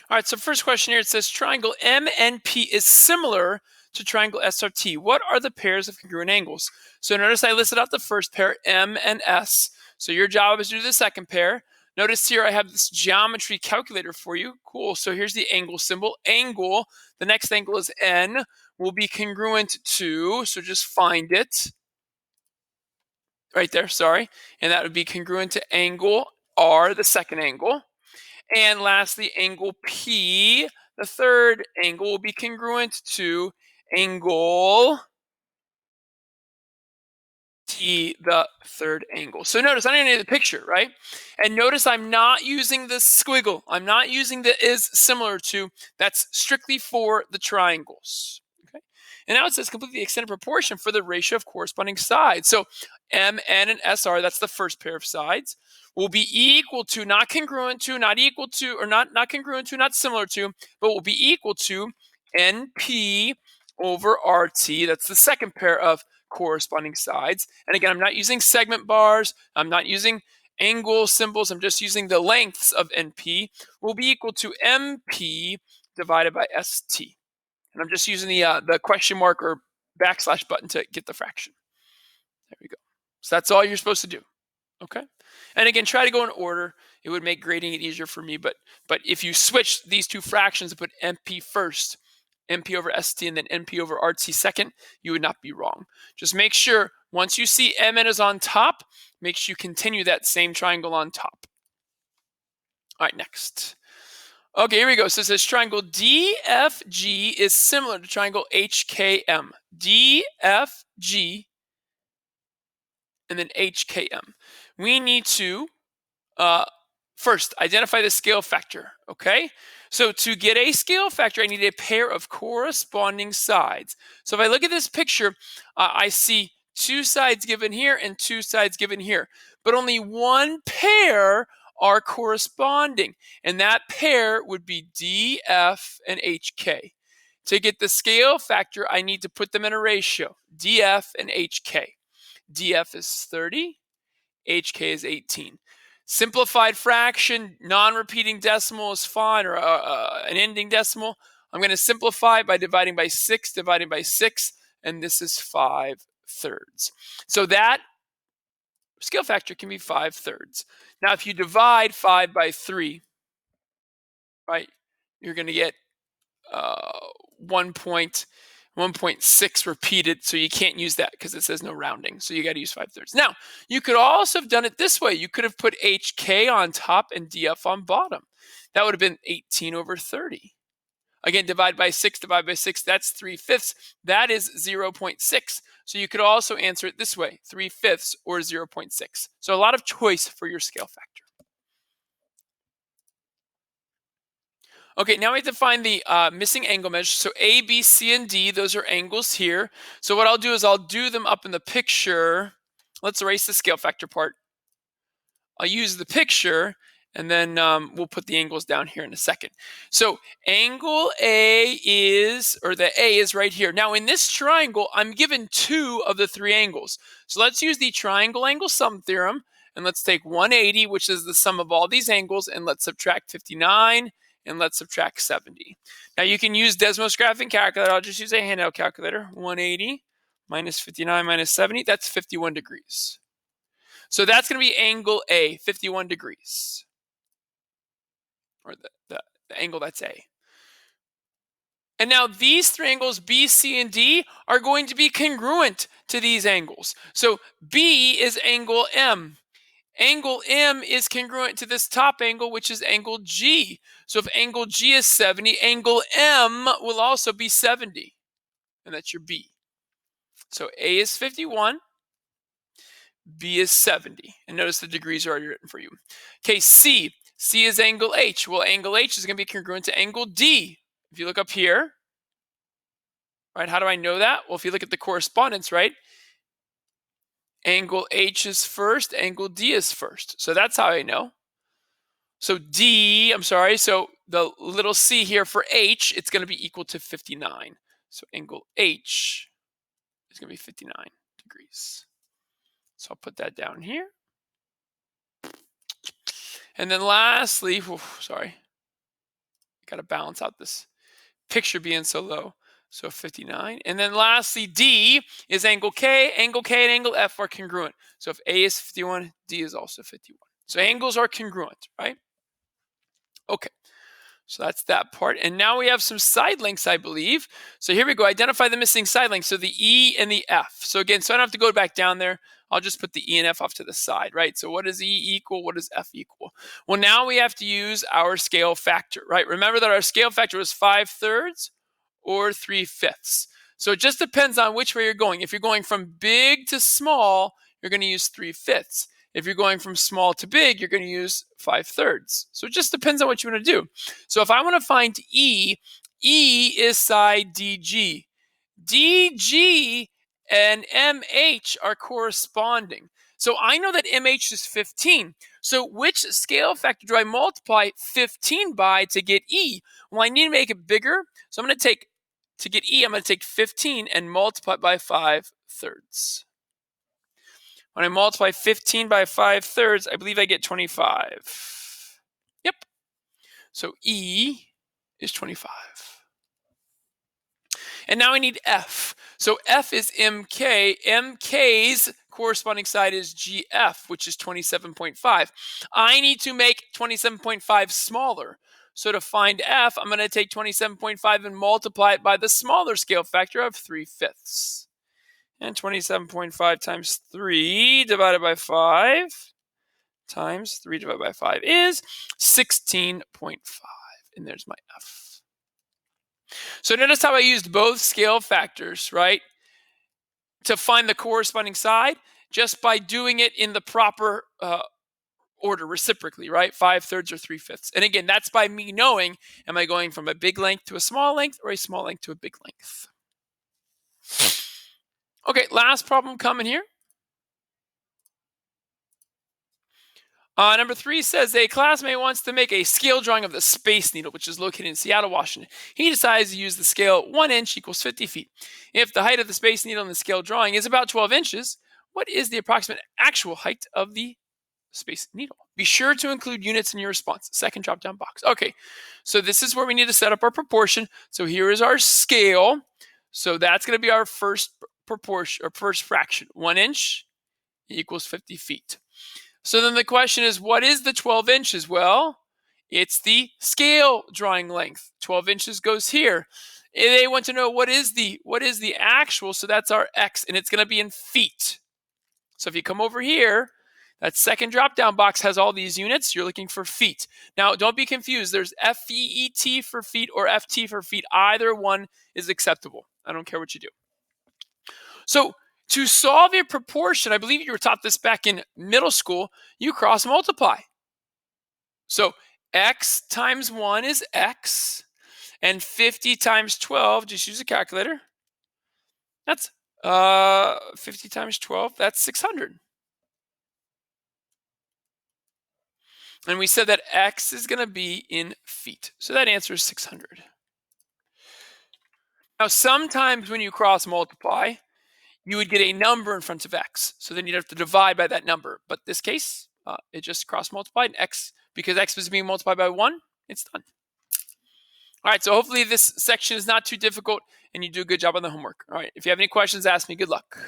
All right, so first question here, it says triangle MNP is similar to triangle SRT. What are the pairs of congruent angles? So notice I listed out the first pair, M and S. So your job is to do the second pair. Notice here I have this geometry calculator for you. Cool, so here's the angle symbol. Angle, the next angle is N, will be congruent to, so just find it. Right there, sorry. And that would be congruent to angle R, the second angle. And lastly, angle P, the third angle, will be congruent to angle T, the third angle. So notice I didn't need the picture, right? And notice I'm not using the squiggle. I'm not using the is similar to. That's strictly for the triangles. Okay. And now it says complete the extended proportion for the ratio of corresponding sides. So M, N, and SR, that's the first pair of sides, will be equal to, not congruent to, not equal to, or not congruent to, not similar to, but will be equal to NP over RT. That's the second pair of corresponding sides. And again, I'm not using segment bars. I'm not using angle symbols. I'm just using the lengths of NP will be equal to MP divided by ST. And I'm just using the question mark or backslash button to get the fraction. There we go. So that's all you're supposed to do. Okay. And again, try to go in order. It would make grading it easier for me. But if you switch these two fractions and put MP first, MP over ST, and then NP over RT second, you would not be wrong. Just make sure once you see MN is on top, make sure you continue that same triangle on top. All right, next. Okay, here we go. So it says triangle DFG is similar to triangle HKM. DFG and then HKM. We need to first identify the scale factor, okay? So to get a scale factor, I need a pair of corresponding sides. So if I look at this picture, I see two sides given here and two sides given here, but only one pair are corresponding, and that pair would be DF and HK. To get the scale factor, I need to put them in a ratio, DF and HK. DF is 30, HK is 18. Simplified fraction, non-repeating decimal is fine, or an ending decimal. I'm going to simplify by dividing by 6, dividing by 6, and this is 5/3. So that scale factor can be 5/3. Now, if you divide 5 by 3, right, you're going to get 1.6 repeated, so you can't use that because it says no rounding. So you got to use 5/3. Now, you could also have done it this way. You could have put HK on top and DF on bottom. That would have been 18 over 30. Again, divide by 6, that's 3/5. That is 0.6. So you could also answer it this way, 3/5 or 0.6. So a lot of choice for your scale factor. Okay, now we have to find the missing angle measure. So A, B, C, and D, those are angles here. So what I'll do is I'll do them up in the picture. Let's erase the scale factor part. I'll use the picture, and then we'll put the angles down here in a second. So angle A is, or the A is right here. Now in this triangle, I'm given 2 of the 3 angles. So let's use the triangle angle sum theorem, and let's take 180, which is the sum of all these angles, and let's subtract 59, and let's subtract 70. Now you can use Desmos graphing calculator. I'll just use a handheld calculator. 180 minus 59 minus 70, that's 51 degrees. So that's going to be angle A, 51 degrees. Or the angle that's A. And now these 3 angles, B, C, and D, are going to be congruent to these angles. So B is angle M. Angle M is congruent to this top angle, which is angle G. So if angle G is 70, angle M will also be 70. And that's your B. So A is 51, B is 70. And notice the degrees are already written for you. Okay, C. C is angle H. Well, angle H is going to be congruent to angle D. If you look up here, right, how do I know that? Well, if you look at the correspondence, right, angle H is first, angle D is first. So that's how I know. So so the little c here for H, it's going to be equal to 59. So angle H is going to be 59 degrees. So I'll put that down here. And then lastly, Got to balance out this picture being so low. So 59. And then lastly, D is angle K. Angle K and angle F are congruent. So if A is 51, D is also 51. So angles are congruent, right? Okay. So that's that part. And now we have some side lengths, I believe. So here we go. Identify the missing side lengths. So the E and the F. So again, so I don't have to go back down there. I'll just put the E and F off to the side, right? So what does E equal? What does F equal? Well, now we have to use our scale factor, right? Remember that our scale factor was 5/3 or 3/5. So it just depends on which way you're going. If you're going from big to small, you're going to use 3/5. If you're going from small to big, you're going to use 5/3. So it just depends on what you want to do. So if I want to find E, E is side DG. DG and MH are corresponding. So I know that MH is 15. So which scale factor do I multiply 15 by to get E? Well, I need to make it bigger. So I'm going to take, to get E, I'm going to take 15 and multiply it by 5/3. When I multiply 15 by 5/3, I believe I get 25. Yep. So E is 25. And now I need F. So F is MK. MK's corresponding side is GF, which is 27.5. I need to make 27.5 smaller. So to find F, I'm going to take 27.5 and multiply it by the smaller scale factor of 3/5. And 27.5 times 3 divided by 5 times 3 divided by 5 is 16.5. And there's my F. So notice how I used both scale factors, right, to find the corresponding side just by doing it in the proper order, reciprocally, right? 5/3 or 3/5. And again, that's by me knowing, am I going from a big length to a small length or a small length to a big length? Okay, last problem coming here. Number 3 says a classmate wants to make a scale drawing of the Space Needle, which is located in Seattle, Washington. He decides to use the scale 1 inch equals 50 feet. If the height of the Space Needle in the scale drawing is about 12 inches, what is the approximate actual height of the Space Needle? Be sure to include units in your response. Second drop-down box. Okay, so this is where we need to set up our proportion. So here is our scale. So that's going to be our first proportion or first fraction. 1 inch equals 50 feet. So then the question is, what is the 12 inches? Well, it's the scale drawing length. 12 inches goes here. And they want to know what is the actual, so that's our X, and it's going to be in feet. So if you come over here, that second drop-down box has all these units. You're looking for feet. Now, don't be confused. There's FEET for feet or FT for feet. Either one is acceptable. I don't care what you do. So to solve a proportion, I believe you were taught this back in middle school, you cross multiply. So X times 1 is X, and 50 times 12, just use a calculator. That's 50 times 12, that's 600. And we said that X is going to be in feet. So that answer is 600. Now, sometimes when you cross multiply, you would get a number in front of X. So then you'd have to divide by that number. But this case, it just cross multiplied. X, because X was being multiplied by 1, it's done. All right, so hopefully this section is not too difficult and you do a good job on the homework. All right, if you have any questions, ask me. Good luck.